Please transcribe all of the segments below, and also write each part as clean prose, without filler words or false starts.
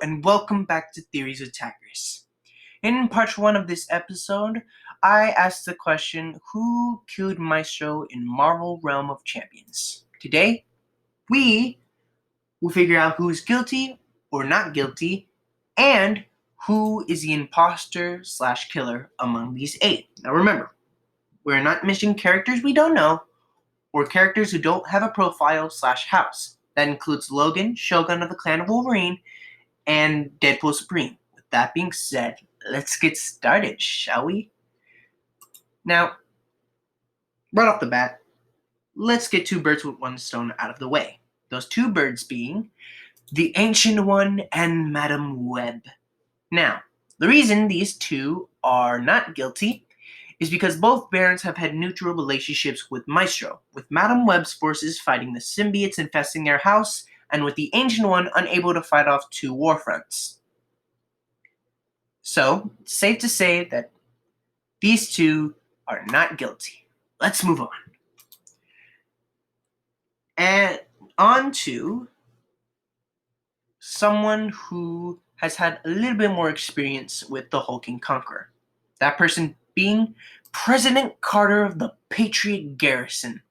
and welcome back to Theories of Takrus. In part 1 of this episode, I asked the question, who killed Maestro in Marvel Realm of Champions? Today, we will figure out who is guilty or not guilty, and who is the imposter/killer among these 8. Now remember, we're not mentioning characters we don't know, or characters who don't have a profile/house. That includes Logan, Shogun of the Clan of Wolverine, and Deadpool Supreme. With that being said, let's get started, shall we? Now, right off the bat, let's get 2 birds with 1 stone out of the way. Those 2 birds being the Ancient One and Madam Web. Now, the reason these 2 are not guilty is because both Barons have had neutral relationships with Maestro, with Madam Web's forces fighting the symbiotes infesting their house, and with the Ancient One unable to fight off 2 war fronts. So, it's safe to say that these 2 are not guilty. Let's move on. And on to someone who has had a little bit more experience with the Hulking Conqueror. That person being President Carter of the Patriot Garrison.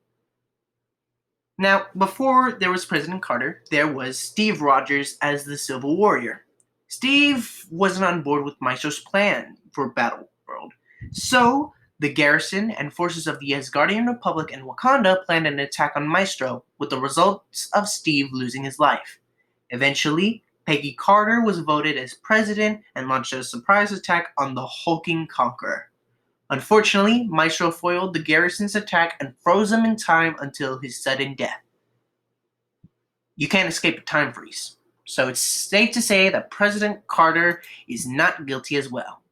Now, before there was President Carter, there was Steve Rogers as the Civil Warrior. Steve wasn't on board with Maestro's plan for Battleworld, so the Garrison and forces of the Asgardian Republic and Wakanda planned an attack on Maestro, with the results of Steve losing his life. Eventually, Peggy Carter was voted as president and launched a surprise attack on the Hulking Conqueror. Unfortunately, Maestro foiled the Garrison's attack and froze him in time until his sudden death. You can't escape a time freeze, so it's safe to say that President Carter is not guilty as well.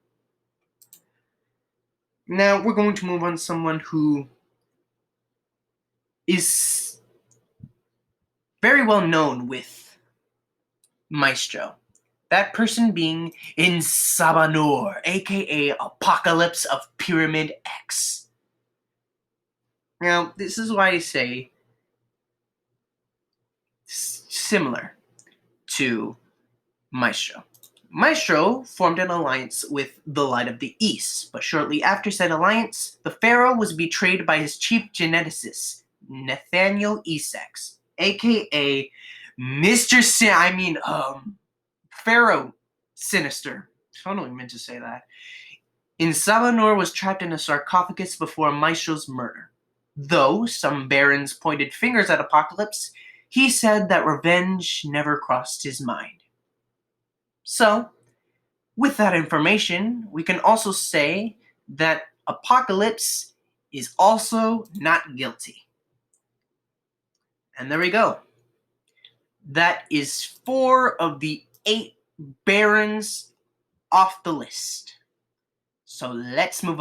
Now, we're going to move on to someone who is very well known with Maestro. That person being Insabanur, aka Apocalypse of Pyramid X. Now, this is why I say similar to Maestro. Maestro formed an alliance with the Light of the East, but shortly after said alliance, the Pharaoh was betrayed by his chief geneticist, Nathaniel Essex, aka Pharaoh Sinister. I totally meant to say that. Insabanur was trapped in a sarcophagus before Maestro's murder. Though some barons pointed fingers at Apocalypse, he said that revenge never crossed his mind. So, with that information, we can also say that Apocalypse is also not guilty. And there we go. That is 4 of the 8 barons off the list. So let's move on.